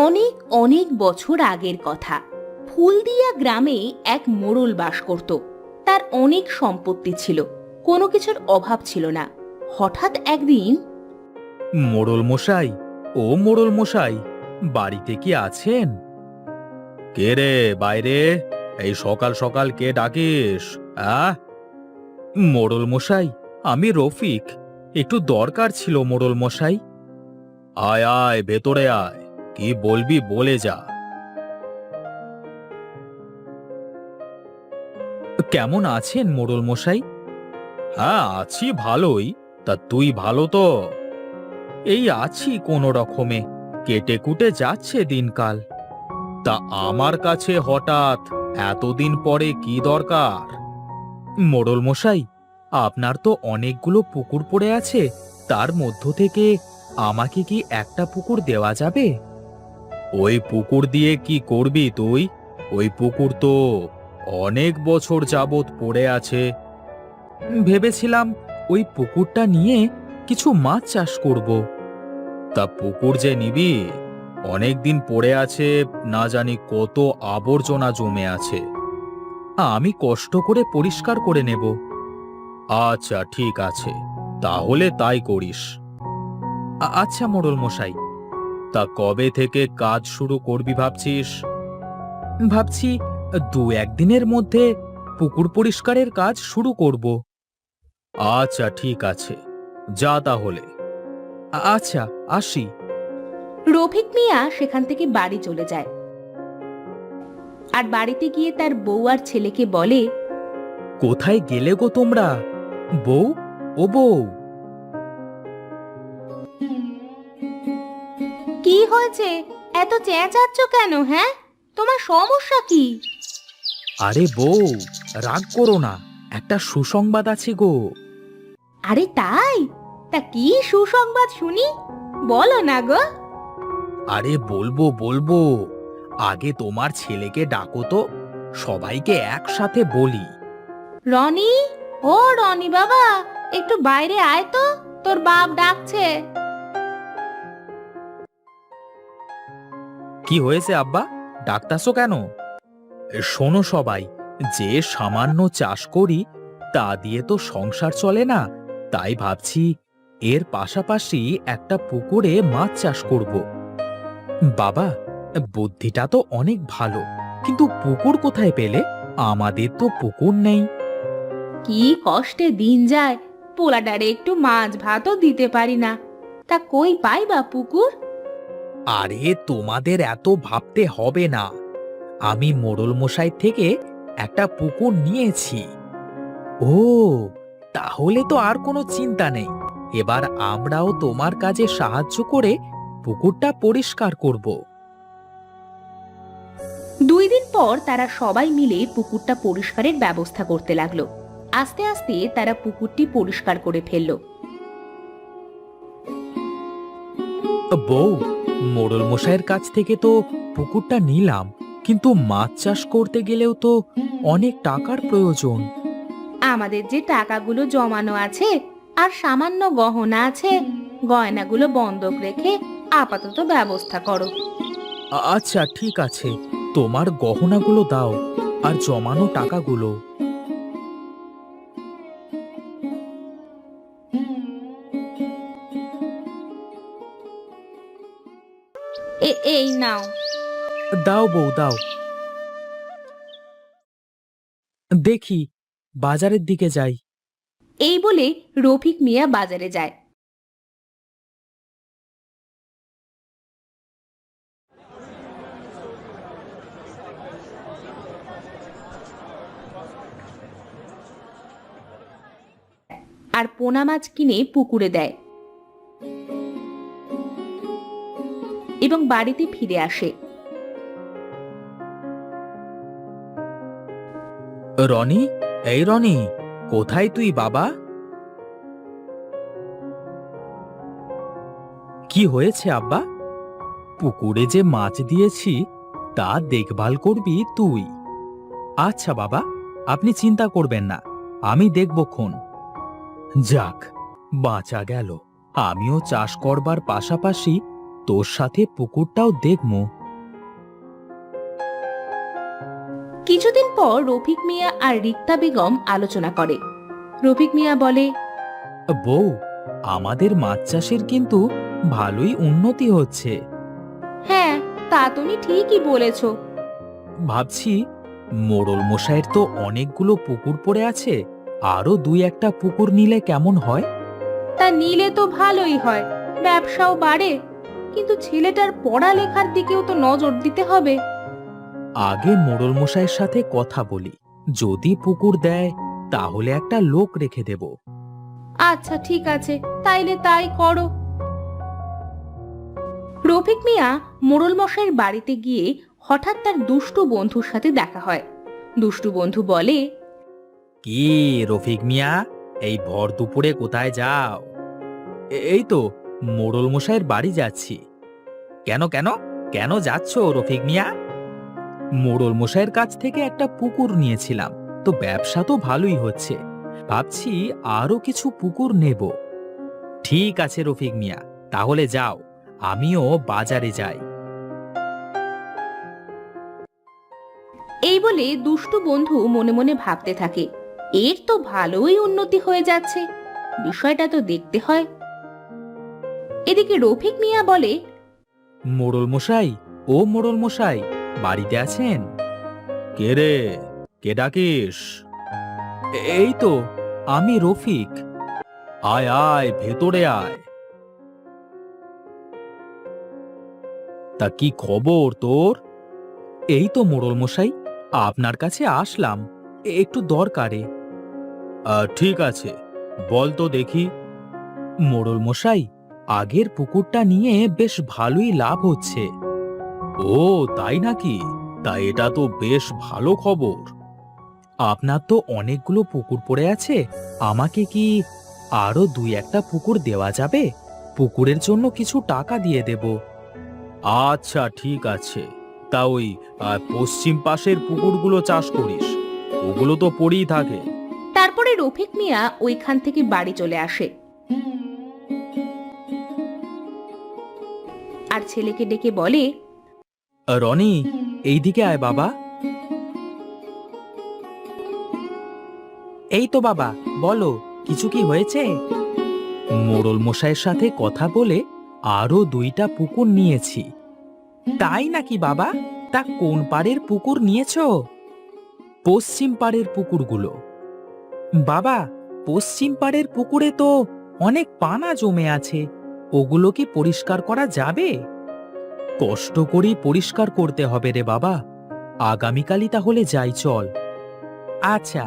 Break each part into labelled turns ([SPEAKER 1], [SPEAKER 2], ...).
[SPEAKER 1] অনেক অনেক বছর আগের কথা। ফুলদিয়া গ্রামে এক মোড়ল বাস করত। তার অনেক সম্পত্তি ছিল, কোনো কিছুর অভাব ছিল না। হঠাৎ একদিন,
[SPEAKER 2] মোড়ল মশাই, ও মোড়ল মশাই, বাড়িতে কি আছেন? কে রে বাইরে? এই সকাল সকাল কে ডাকিস? মোড়ল মশাই, আমি রফিক। একটু দরকার ছিল মোড়ল মশাই। আয় আয়, ভেতরে আয়। কি বলবি বলে যা। কেমন আছেন মোড়ল মশাই? হ্যাঁ, আছি ভালোই। তা তুই ভালো তো? এই আছি কোনো রকমে, কেটে কুটে যাচ্ছে দিনকাল। তা আমার কাছে হঠাৎ এতদিন পরে কি দরকার? মোড়ল মশাই, আপনার তো অনেকগুলো পুকুর পড়ে আছে, তার মধ্য থেকে আমাকে কি একটা পুকুর দেওয়া যাবে? ওই পুকুর দিয়ে কি করবি তুই? ওই পুকুর তো অনেক বছর যাবৎ পড়ে আছে। ভেবেছিলাম ওই পুকুরটা নিয়ে কিছু মাছ চাষ করব। তা পুকুর যে নিবি, অনেক দিন পড়ে আছে, না জানি কত আবর্জনা জমে আছে। আমি কষ্ট করে পরিষ্কার করে নেব। আচ্ছা ঠিক আছে, তাহলে তাই করিস। আচ্ছা মোড়ল মশাই, তা কবে থেকে কাজ শুরু করবি ভাবছিস? ভাবছি দু একদিনের মধ্যে পুকুর পরিষ্কারের কাজ শুরু করব। আচ্ছা ঠিক আছে, যা তাহলে। আচ্ছা, আসি।
[SPEAKER 1] রফিক মিয়া সেখান থেকে বাড়ি চলে যায়। আর বাড়িতে গিয়ে তার বউ আর ছেলেকে বলে,
[SPEAKER 2] কোথায় গেলে গো তোমরা? বউ, ও বউ।
[SPEAKER 1] কি হয়েছে, এত চেঁচাচ্ছ কেন? হ্যাঁ, তোমার সমস্যা কি?
[SPEAKER 2] আরে বউ, রাগ করো না, একটা সুসংবাদ আছে গো।
[SPEAKER 1] আরে তাই? তা কি সুসংবাদ শুনি, বলো না গো।
[SPEAKER 2] আরে বলবো বলবো, আগে তোমার ছেলেকে ডাকো তো, সবাইকে একসাথে বলি।
[SPEAKER 1] রনি, ও রনি বাবা, একটু বাইরে আয় তো, তোর বাপ ডাকছে।
[SPEAKER 2] কি হয়েছে আব্বা, ডাকতাছো কেন? শোনো সবাই, যে সামান্য চাষ করি তা দিয়ে তো সংসার চলে না। তাই ভাবছি এর পাশাপাশি একটা পুকুরে মাছ চাষ করব। বাবা, বুদ্ধিটা তো অনেক ভালো, কিন্তু পুকুর কোথায় পেলে? আমাদের তো পুকুর নেই।
[SPEAKER 1] কি কষ্টে দিন যায়, পোলাডারে একটু মাছ ভাতও দিতে পারি না, তা কই পাই বা পুকুর?
[SPEAKER 2] আরে তোমাদের এত ভাবতে হবে না, আমি মোড়ল মশাই থেকে একটা পুকুর নিয়েছি। ও, তাহলে তো আর কোনো চিন্তা নেই। এবার আমরাও তোমার কাজে সাহায্য করে পুকুরটা পরিষ্কার করব।
[SPEAKER 1] 2 দিন পর তারা সবাই মিলে পুকুরটা পরিষ্কারের ব্যবস্থা করতে লাগলো। আস্তে আস্তে তারা পুকুরটি পরিষ্কার করে ফেললো।
[SPEAKER 2] বউ, মোড়ল মশাইয়ের কাছ থেকে তো পুকুরটা নিলাম, কিন্তু মাছ চাষ করতে গেলেও তো অনেক টাকার প্রয়োজন।
[SPEAKER 1] আমাদের যে টাকাগুলো জমানো আছে আর সামান্য গহনা আছে, গয়নাগুলো বন্ধক রেখে আপাতত ব্যবস্থা করো।
[SPEAKER 2] আচ্ছা ঠিক আছে, তোমার গহনাগুলো দাও আর জমানো টাকাগুলো।
[SPEAKER 1] এই নাও।
[SPEAKER 2] দাও বউ, দাও। দেখি, বাজারের দিকে যাই।
[SPEAKER 1] এই বলে রফিক মিয়া বাজারে যায়। আর পোনা মাছ কিনে পুকুরে দেয় এবং বাড়িতে ফিরে আসে।
[SPEAKER 2] রনি, এই রনি, কোথায় তুই বাবা? কি হয়েছে আব্বা? পুকুরে যে মাছ দিয়েছি তা দেখভাল করবি তুই। আচ্ছা বাবা, আপনি চিন্তা করবেন না, আমি দেখবক্ষণ। যাক, বাঁচা গেল। আমিও চাষ করবার পাশাপাশি তোর সাথে পুকুরটাও দেখবো।
[SPEAKER 1] কিছুদিন পর রফিক মিয়া আর রিক্তা বেগম আলোচনা করে। রফিক মিয়া বলে,
[SPEAKER 2] বউ, আমাদের মাছ চাষের কিন্তু ভালোই উন্নতি হচ্ছে।
[SPEAKER 1] হ্যাঁ, তা তুমি ঠিকই বলেছ।
[SPEAKER 2] ভাবছি মোড়ল মশাইয়ের তো অনেকগুলো পুকুর পড়ে আছে, আরো দুই একটা পুকুর নিলে কেমন হয়?
[SPEAKER 1] তা নিলে তো ভালোই হয়, ব্যবসাও বাড়ে, কিন্তু ছেলেটার পড়ালেখার দিকেও তো নজর দিতে হবে।
[SPEAKER 2] আগে মোড়ল মশাইয়ের সাথে কথা বলি, যদি পুকুর দেয় তাহলে একটা লোক রেখে দেব।
[SPEAKER 1] আচ্ছা ঠিক আছে, তাইলে তাই করো। রফিক মিয়া মোড়ল মশাইয়ের বাড়িতে গিয়ে হঠাৎ তার দুষ্টু বন্ধুর সাথে দেখা হয়। দুষ্টু বন্ধু বলে,
[SPEAKER 2] কি রফিক মিয়া, এই ভর দুপুরে কোথায় যাও? এই তো মোড়ল মশাইয়ের বাড়ি যাচ্ছি। কেন কেন কেন যাচ্ছ রফিক মিয়া? মোড়ল মশাইয়ের কাছ থেকে একটা পুকুর নিয়েছিলাম, তো ব্যবসা তো ভালোই হচ্ছে, ভাবছি আরো কিছু পুকুর নেব। ঠিক আছে রফিক মিয়া, তাহলে যাও, আমিও বাজারে যাই।
[SPEAKER 1] এই বলে দুষ্টু বন্ধু মনে মনে ভাবতে থাকে, এর তো ভালোই উন্নতি হয়ে যাচ্ছে, বিষয়টা তো দেখতে হয়। এদিকে রফিক মিয়া বলে,
[SPEAKER 2] মোড়ল মশাই, ও মোড়ল মশাই, বাড়িতে আছেন? কে রে, কে ডাকিস? এই তো আমি রফিক। আয় আয়, ভেতরে আয়। তা কি খবর তোর? এই তো মোড়ল মশাই, আপনার কাছে আসলাম একটু দরকারে। ঠিক আছে, বল তো দেখি। মোড়ল মশাই, আগের পুকুরটা নিয়ে বেশ ভালোই লাভ হচ্ছে। ও তাই নাকি? তা এটা তো বেশ ভালো খবর। আপনার তো অনেকগুলো পুকুর পড়ে আছে, আমাকে কি আরো দুই একটা পুকুর দেওয়া যাবে? পুকুরের জন্য কিছু টাকা দিয়ে দেব। আচ্ছা ঠিক আছে, তা ওই পশ্চিম পাশের পুকুরগুলো চাষ করিস, ওগুলো তো পড়েই থাকে।
[SPEAKER 1] তারপরে রফিক মিয়া ওইখান থেকে বাড়ি চলে আসে আর ছেলেকে ডেকে বলে,
[SPEAKER 2] রনি, এইদিকে আয় বাবা। এই তো বাবা, বলো, কিছু কি হয়েছে? মোড়ল মশাইয়ের সাথে কথা বলে আরো দুইটা পুকুর নিয়েছি। তাই নাকি বাবা? তা কোন পাড়ের পুকুর নিয়েছো? পশ্চিম পাড়ের পুকুরগুলো। বাবা, পশ্চিম পাড়ের পুকুরে তো অনেক পানা জমে আছে, ওগুলো কি পরিষ্কার করা যাবে? কষ্ট করেই পরিষ্কার করতে হবে রে বাবা, আগামীকালই তাহলে যাই চল। আচ্ছা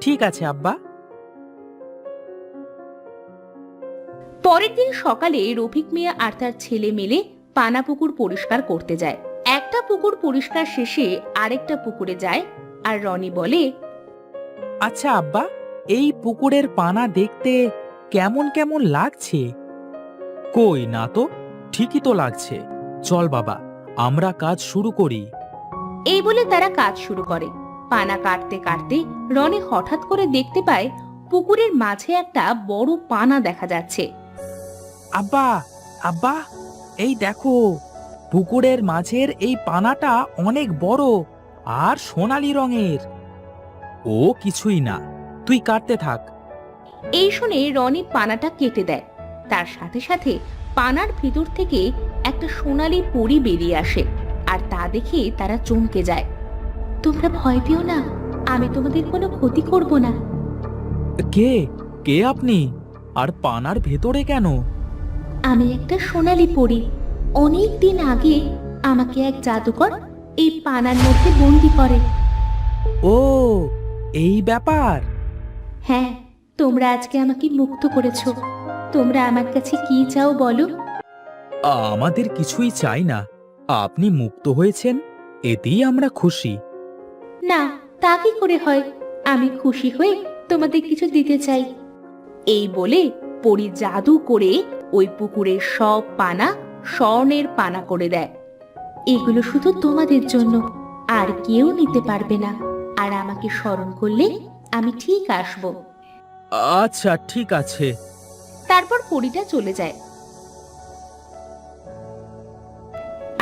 [SPEAKER 2] ঠিক আছে আব্বা।
[SPEAKER 1] পরের দিন সকালে রফিক মিয়া আর তার ছেলে মিলে পানা পুকুর পরিষ্কার করতে যায়। একটা পুকুর পরিষ্কার শেষে আরেকটা পুকুরে যায় আর রনি বলে,
[SPEAKER 2] আচ্ছা আব্বা, এই পুকুরের পানা দেখতে কেমন কেমন লাগছে? কই না তো, ঠিকই তো লাগছে। চল বাবা, আমরা কাজ শুরু করি।
[SPEAKER 1] এই বলে তারা কাজ শুরু করে। পানা কাটতে কাটতে রনি হঠাৎ করে দেখতে পায় পুকুরের মাঝে একটা বড় পানা দেখা যাচ্ছে।
[SPEAKER 2] আব্বা, আব্বা, এই দেখো, পুকুরের মাঝের এই পানাটা অনেক বড় আর সোনালী রঙের। ও কিছুই না, তুই কাটতে থাক।
[SPEAKER 1] এই শুনে রনি পানাটা কেটে দেয়। তার সাথে সাথে পানার ভিতর থেকে একটা সোনালী পরী বেরিয়ে আসে আর তা দেখে তারা চমকে যায়। তোমরা ভয় পেও না, আমি তোমাদের কোনো ক্ষতি করব না।
[SPEAKER 2] কে কে আপনি, আর পানার ভেতরে কেন?
[SPEAKER 1] আমি একটা সোনালী পরী। অনেক দিন আগে আমাকে এক জাদুকর এই পানার মধ্যে বন্দি করে।
[SPEAKER 2] ও, এই ব্যাপার।
[SPEAKER 1] হ্যাঁ, তোমরা আজকে আমাকে মুক্ত করেছো। তোমরা আমার কাছে কি চাও বলো?
[SPEAKER 2] আমাদের কিছুই চাই না, আপনি মুক্ত হয়েছেন, এতেই আমরা খুশি।
[SPEAKER 1] না, তা কি করে হয়? আমি খুশি হয়ে তোমাদের কিছু দিতে চাই। এই বলে পরী জাদু করে ওই পুকুরের সব পানা স্বর্ণের পানা করে দেয়। এগুলো শুধু তোমাদের জন্য, আর কেউ নিতে পারবে না। আর আমাকে স্মরণ করলে আমি ঠিক আসব।
[SPEAKER 2] আচ্ছা ঠিক আছে।
[SPEAKER 1] তারপর পরীটা চলে যায়।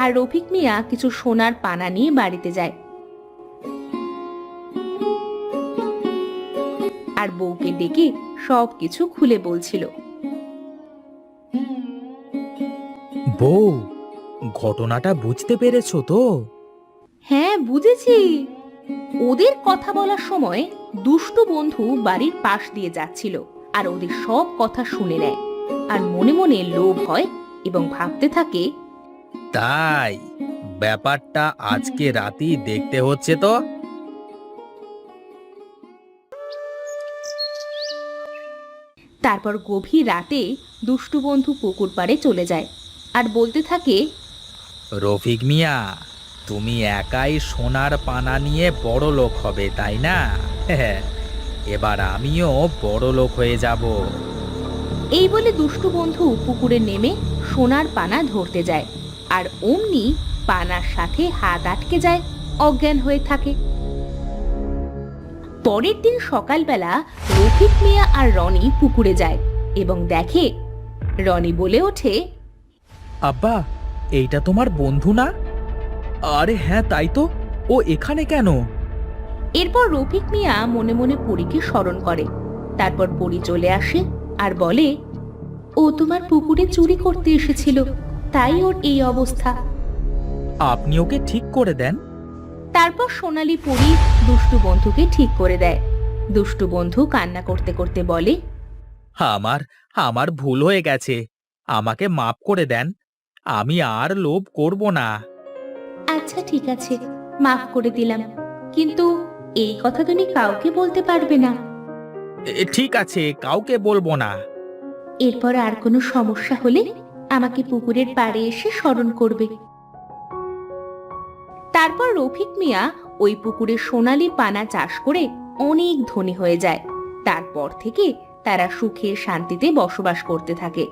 [SPEAKER 1] আর রফিক মিয়া কিছু সোনার পানা নিয়ে বাড়িতে যায় আর বউকে ডেকে সবকিছু খুলে বলছিল।
[SPEAKER 2] বউ, ঘটনাটা বুঝতে পেরেছো তো?
[SPEAKER 1] হ্যাঁ, বুঝেছি। ওদের কথা বলার সময় দুষ্টু বন্ধু বাড়ির পাশ দিয়ে যাচ্ছিল আর ওদের সব কথা শুনে নেয় আর মনে মনে লোভ হয় এবং ভাবতে থাকে,
[SPEAKER 2] তাই ব্যাপারটা আজকে রাতেই দেখতে হচ্ছে তো।
[SPEAKER 1] তারপর গভীর রাতে দুষ্টু বন্ধু পুকুর পাড়ে চলে যায় আর বলতে থাকে,
[SPEAKER 2] রফিক মিয়া, তুমি একাই সোনার পানা নিয়ে বড় লোক হবে, তাই না? এবার আমিও বড় লোক হয়ে যাব।
[SPEAKER 1] এই বলে দুষ্টু বন্ধু পুকুরে নেমে সোনার পানা ধরতে যায় আর অমনি পানার সাথে হাত আটকে যায়, অজ্ঞান হয়ে থাকে। পরের দিন সকালবেলা রফিক মিয়া আর রনি পুকুরে যায় এবং দেখে, রনি বলে ওঠে,
[SPEAKER 2] আব্বা, এইটা তোমার বন্ধু না? আরে হ্যাঁ, তাই তো। ও এখানে কেন?
[SPEAKER 1] এরপর রফিক মিয়া মনে মনে পরীকে স্মরণ করে। তারপর পরী চলে আসে আর বলে, ও তোমার পুকুরে চুরি করতে এসেছিল, তাই ওর এই অবস্থা।
[SPEAKER 2] আপনি ওকে ঠিক করে দেন।
[SPEAKER 1] তারপর সোনালী পরী দুষ্টু বন্ধুকে ঠিক করে দেয়। দুষ্টু বন্ধু কান্না করতে করতে বলে,
[SPEAKER 2] আমার আমার ভুল হয়ে গেছে, আমাকে মাফ করে দেন। আমি আর লোভ করব না।
[SPEAKER 1] আচ্ছা ঠিক আছে, মাফ করে দিলাম, কিন্তু এই কথা তুমি কাউকে বলতে পারবে না।
[SPEAKER 2] ঠিক আছে, কাউকে বলবো না।
[SPEAKER 1] এরপর আর কোনো সমস্যা হলে আমাকে পুকুরের পাড়ে এসে স্মরণ করবে। তারপর রফিক মিয়া ওই পুকুরে সোনালী পানা চাষ করে অনেক ধনী হয়ে যায়। তারপর থেকে তারা সুখে শান্তিতে বসবাস করতে থাকে।